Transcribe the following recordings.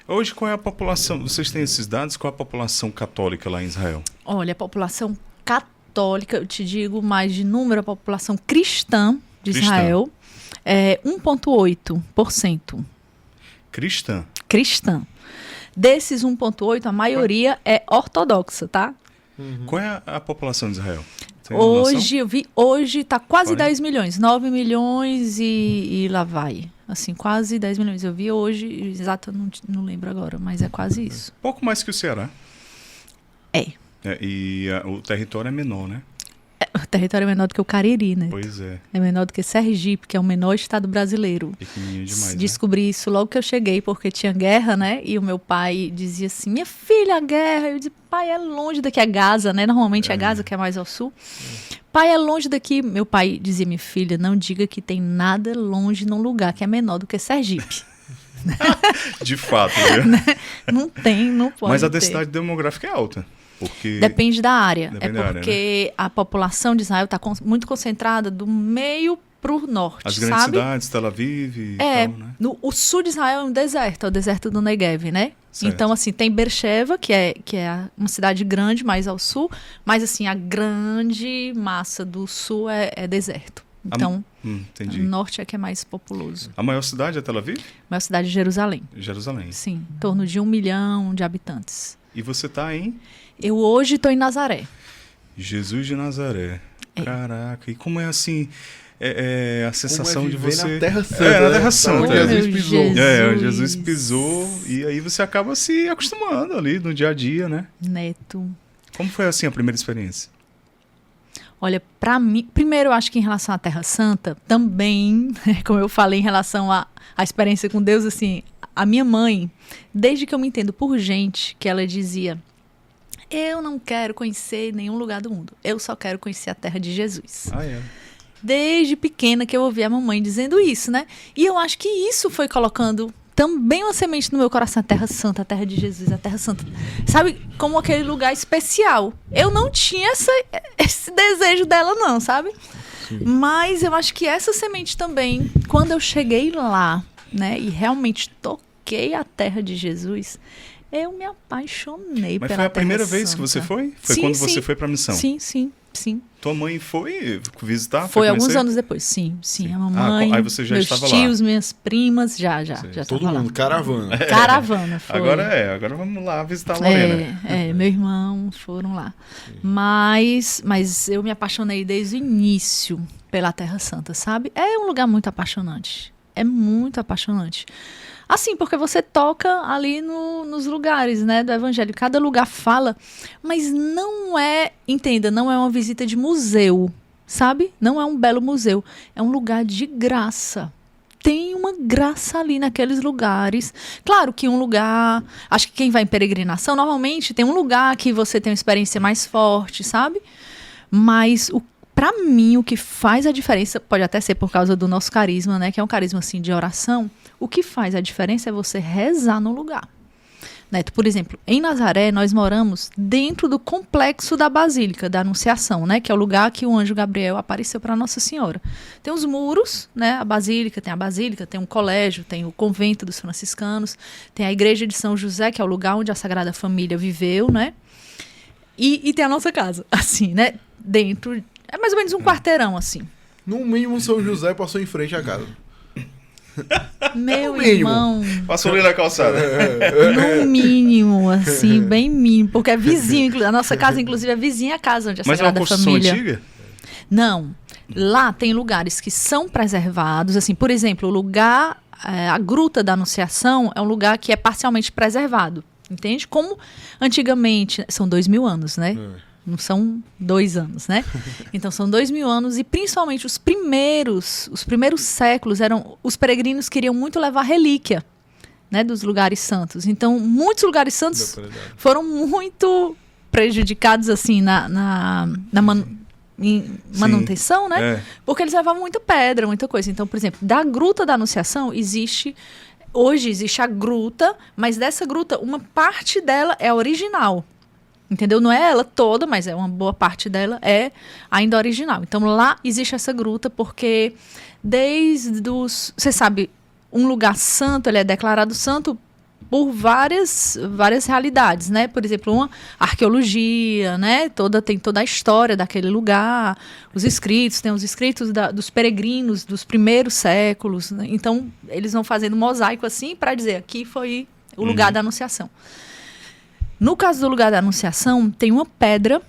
Hoje, qual é a população? Vocês têm esses dados? Qual é a população católica lá em Israel? Olha, a população católica, eu te digo mais de número, a população cristã de Israel é 1,8%. Cristã? Cristã. Desses 1,8%, a maioria é ortodoxa, tá? Qual é a população de Israel? Tem noção? Hoje está quase 40? 10 milhões, 9 milhões e lá vai. Assim, quase 10 milhões. Eu vi hoje, exato, não lembro agora, mas é quase isso. Pouco mais que o Ceará. É. O território é menor, né? O território é menor do que o Cariri, né? Pois é. É menor do que Sergipe, que é o menor estado brasileiro. Pequenininho demais, né? Descobri isso logo que eu cheguei, porque tinha guerra, né? E o meu pai dizia assim, minha filha, a guerra. Eu disse, pai, é longe daqui, é Gaza, né? Normalmente é Gaza, que é mais ao sul. Pai, é longe daqui. Meu pai dizia, minha filha, não diga que tem nada longe num lugar que é menor do que Sergipe. De fato, né? Não tem, não pode Mas a ter. densidade demográfica é alta. Porque... Depende da área. Depende da área, porque a população de Israel está muito concentrada do meio para o norte, As grandes sabe? cidades, Tel Aviv e É, tal, né? o sul de Israel é um deserto, é o deserto do Negev, né? Certo. Então, assim, tem Beersheba, que é uma cidade grande, mais ao sul, mas, assim, a grande massa do sul é deserto. Então, entendi. o norte é que é mais populoso. A maior cidade é Tel Aviv? A maior cidade de Jerusalém. Jerusalém. Sim, em torno de 1 milhão de habitantes. E você está em Eu hoje estou em Nazaré. Jesus de Nazaré. Caraca, e como é assim... a sensação Como é de viver você... na Terra Santa, na né? Terra Santa. Onde Meu Jesus pisou. Jesus pisou e aí você acaba se acostumando ali no dia a dia, né? Neto. Como foi assim a primeira experiência? Olha, para mim, primeiro eu acho que em relação à Terra Santa, também, como eu falei em relação à experiência com Deus, assim, a minha mãe, desde que eu me entendo por gente, que ela dizia, eu não quero conhecer nenhum lugar do mundo, eu só quero conhecer a terra de Jesus. Ah, é. Desde pequena que eu ouvi a mamãe dizendo isso, né? E eu acho que isso foi colocando também uma semente no meu coração, a Terra Santa, a Terra de Jesus, a Terra Santa. Sabe? Como aquele lugar especial. Eu não tinha esse desejo dela, não, sabe? Sim. Mas eu acho que essa semente também, quando eu cheguei lá, né? E realmente toquei a Terra de Jesus, eu me apaixonei pela Terra Santa. Mas foi a primeira vez que você foi? Foi quando você foi para a missão? Sim, sim. Sim. Tua mãe foi visitar? Foi alguns anos depois, sim. A mamãe, aí você já meus estava tios, lá. Minhas primas, já todo mundo, caravana. Caravana, foi. Agora vamos lá visitar a Lorena. Meu irmão foram lá. Mas eu me apaixonei desde o início pela Terra Santa, sabe? É um lugar muito apaixonante. É muito apaixonante. Assim, porque você toca ali nos lugares, né, do evangelho. Cada lugar fala, mas não é, entenda, não é uma visita de museu, sabe? Não é um belo museu. É um lugar de graça. Tem uma graça ali naqueles lugares. Claro que um lugar... Acho que quem vai em peregrinação, normalmente tem um lugar que você tem uma experiência mais forte, sabe? Mas pra mim, o que faz a diferença, pode até ser por causa do nosso carisma, né? Que é um carisma, assim, de oração. O que faz a diferença é você rezar no lugar. Neto, por exemplo, em Nazaré, nós moramos dentro do complexo da Basílica da Anunciação, né? Que é o lugar que o anjo Gabriel apareceu para Nossa Senhora. Tem os muros, né? A Basílica, tem um colégio, tem o convento dos franciscanos, tem a igreja de São José, que é o lugar onde a Sagrada Família viveu, né? E tem a nossa casa, assim, né? Dentro, é mais ou menos um quarteirão, assim. No mínimo, São José passou em frente à casa. Meu irmão. Passou ali na calçada. No mínimo, assim, bem mínimo. Porque é vizinho. A nossa casa, inclusive, é vizinha à casa onde a Sagrada Família... Família... Mas é uma construção antiga? Não. Lá tem lugares que são preservados. Assim, por exemplo, o lugar... a Gruta da Anunciação é um lugar que é parcialmente preservado. Entende? Como antigamente... São 2000 anos, né? Não são 2 anos, né? Então são 2000 anos e principalmente os primeiros séculos os peregrinos queriam muito levar relíquia, né, dos lugares santos. Então muitos lugares santos foram muito prejudicados assim na manutenção, né? Porque eles levavam muita pedra, muita coisa. Então, por exemplo, da Gruta da Anunciação hoje existe a gruta, mas dessa gruta uma parte dela é original. Entendeu? Não é ela toda, mas é uma boa parte dela é ainda original. Então lá existe essa gruta porque você sabe, um lugar santo, ele é declarado santo por várias realidades, né? Por exemplo, uma arqueologia, né? Tem toda a história daquele lugar, tem os escritos dos peregrinos dos primeiros séculos, né? Então, eles vão fazendo mosaico assim para dizer, aqui foi o lugar da Anunciação. No caso do lugar da Anunciação, tem uma pedra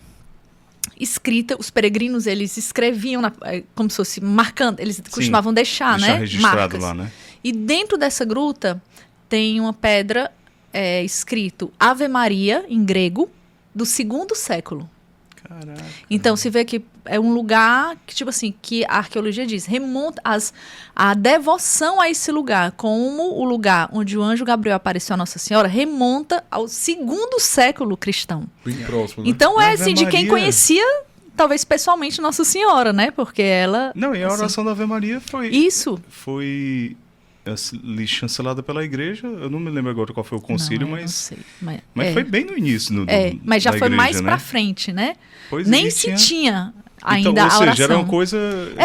escrita, os peregrinos, eles escreviam como se fosse marcando, eles costumavam deixar, né? Registrado marcas. lá, né? E dentro dessa gruta tem uma pedra escrito Ave Maria, em grego, do 2º século. Caraca. Então, se vê que é um lugar que, tipo assim, que a arqueologia diz, remonta a devoção a esse lugar, como o lugar onde o anjo Gabriel apareceu a Nossa Senhora, remonta ao 2º século cristão. Bem próximo, né? Então, Ave assim, de quem Maria. conhecia, talvez pessoalmente, Nossa Senhora, né? Porque ela... Não, e a assim, oração da Ave Maria foi chancelada pela igreja. Eu não me lembro agora qual foi o concílio, não mas sei, mas foi bem no início mas já da foi igreja, mais né? pra frente, né? Pois Nem e se tinha ainda então, ou a seja, oração. era uma coisa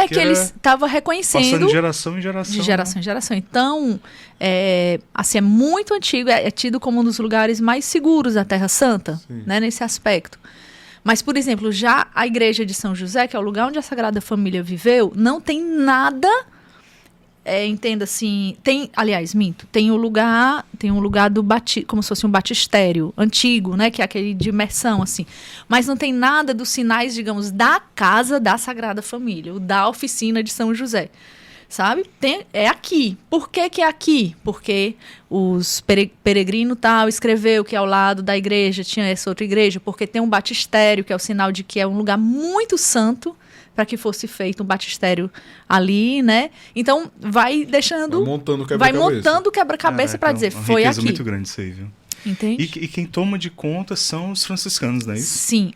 que eles estavam reconhecendo passando de geração em geração. de geração em geração. Então, assim, é muito antigo, é tido como um dos lugares mais seguros da Terra Santa, né, nesse aspecto. Mas, por exemplo, já a igreja de São José, que é o lugar onde a Sagrada Família viveu, não tem nada, entenda assim, tem um lugar do como se fosse um batistério antigo, né, que é aquele de imersão, assim. Mas não tem nada dos sinais, digamos, da casa da Sagrada Família, da oficina de São José. Sabe? É aqui. Por que é aqui? Porque os peregrinos tal escreveu que ao lado da igreja tinha essa outra igreja, porque tem um batistério, que é o sinal de que é um lugar muito santo para que fosse feito um batistério ali, né? Então, vai deixando... Vai montando o quebra-cabeça para dizer, foi aqui. É muito grande isso aí, viu? Entende? E quem toma de conta são os franciscanos, não é isso? Sim.